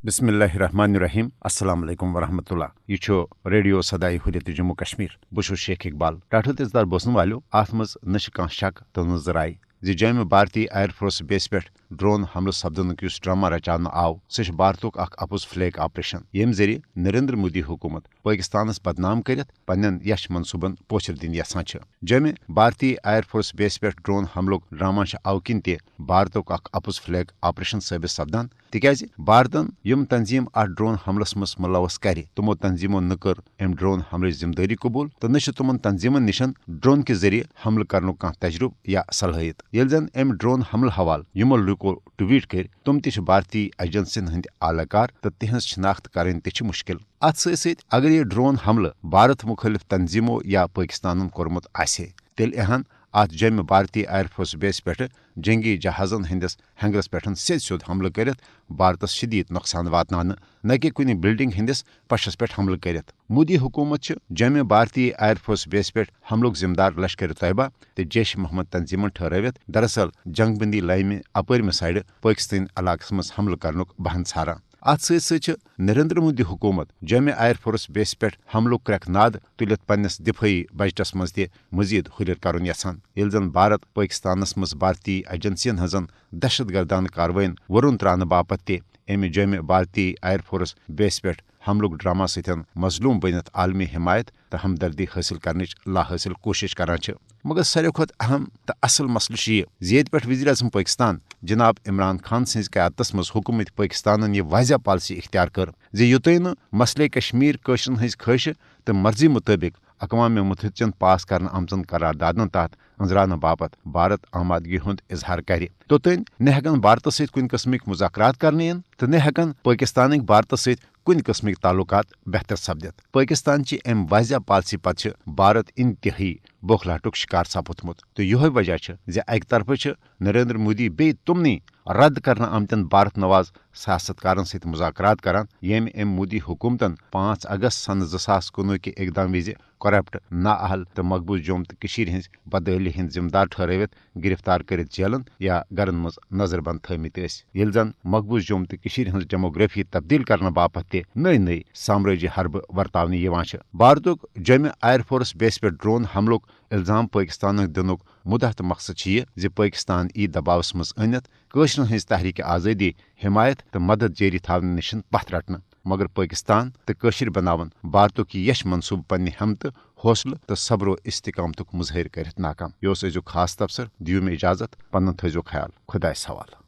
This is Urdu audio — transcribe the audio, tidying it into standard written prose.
بسم اللہ الرحمن الرحیم السلام علیکم ورحمۃ اللہ یہ ریڈیو صدائے حریت جموں کشمیر بہ شیخ اقبال ٹاٹھو تیزدار بوزن والو ات مز نہ شک تو نہ ذرائع جامع بھارتی ایئر فورس بیس پہ ڈرون حملہ سپدنک ڈرامہ رچانہ آو سہ بھارتک اپز فلیگ آپریشن یم ذریعہ نریندر مودی حکومت پاکستانس بدنام کرت پنن یش منصوبن پوچھر دن یژھان جامع بھارتی ایئر فورس بیس پہ ڈرون حملک ڈرامہ او کن تہ بھارتک اپز فلیگ آپریشن ثابت سپدان تکیاز بھارتن یم تنظیم ات ڈرون حملس مز ملوث کر تمو تنظیمو نہ کر ام ڈرون حملچ ذمہ داری قبول تو نہ تمن تنظیمن نشن ڈرون کے ذریعہ حملہ کرنک کھانا تجربہ یا صلاحیت یل زن ام ڈرون حملہ حوالہ یمو لوکو ٹویٹ کر تم تہ بھارتی ایجنسین ہند اعلی کار تو تہذ شناخت کریں تہ مشکل ات ست اگر یہ ڈرون حملہ بھارت مخالف تنظیمو یا پاکستان کورمت آسہ تیل اہن ات جامع بھارتی ایئر فورس بیس پہ جنگی جہازن ہندس ہنگرس پہ سیود حملہ کرت بھارتس شدید نقصان واتنانہ نہ کہ کن بلڈنگ ہندس پشس پہ حملہ کرت مودی حکومت جامع بھارتی ایئر فورس بیس پہ حملک ذمہ دار لشکر طیبہ تو جیش محمد تنظیمن ٹھہرت دراصل جنگ بندی لائمہ اپرمہ سائڈ پاکستانی علاقس مز حملہ کرنک بہان ژھاران ات ست نریندر مودی حکومت جامع ایئر فورس بیس پہ حملک کریک ناد تلت پنس دفاعی بجٹس مز تہ مزید ہریر کرن یژھان یل زن بھارت پاکستانس مز بھارتی ایجنسین ہزن دہشت گردانہ کاروائین ورن ترانہ باپت تہ امہ جامع بھارتی ایئر فورس بیس پہ حملک ڈرامہ ستن مظلوم بنت عالمی حمایت تو ہمدردی حاصل کرنچ لا حاصل کوشش کران مگر ساروی کھت اہم تو اصل مسئلہ یہ یت پہ وزیر اعظم پاکستان جناب عمران خان سز قیادت مز حکومت پاکستان یہ واضح پالسی اختیار کر یوتن مسئلہ کشمیر قشرن ہز خواہش تو مرضی مطابق اقوام متحدہ پاس کرنے آمژن قراردادن تحت انزرانہ باپت بھارت آمادگی ہند اظہار کر توتن نہ ہیکن بھارت ست کن قسمک مذاکرات کرنے تو نہ ہیکن پاکستانک بھارت ست کن قسمک تعلقات بہتر سپدت پاکستان چہ ام واضح پالسی پتہ بھارت انتہائی بوکھلاہٹک شکار سپودمت تو یہ وجہ اکہ طرف نریندر مودی بی تمنی رد کرنے آمتن بھارت نواز سیاستکارن ست مذاکرات کران یم ام مودی حکومتن 5 اگست سن 2019 کے اقدام وز کرپٹ نااہل تو مقبوض جوم تو ہز بدحالی ہند ذمہ دار ٹھہرت گرفتار کرت جیلن یا گرن مز نظر بند تھمت یل زن مقبوض جوم تو ہز ڈیموگرافی تبدیل کرنے باپت تہ نئی سامراجی حربہ ورتاؤنہ بھارتک جامع ایئر فورس بیس پہ ڈرون حملک الزام پاکستان دنک مدہ تو مقصد یہ پاکستان ای دباوس مز انت قشرن ہز تحریک آزادی حمایت تو مدد جاری تھونہ نشن پتھ رٹنے مگر پاکستان تو قشر بناون بھارتک یہ یش منصوبہ پنہ ہمت حوصلہ تو صبر و استقامتک مظاہر کرت ناکام یہ ازیک خاص تبصر دیو میں اجازت پنن تھزو خیال خدائے سوال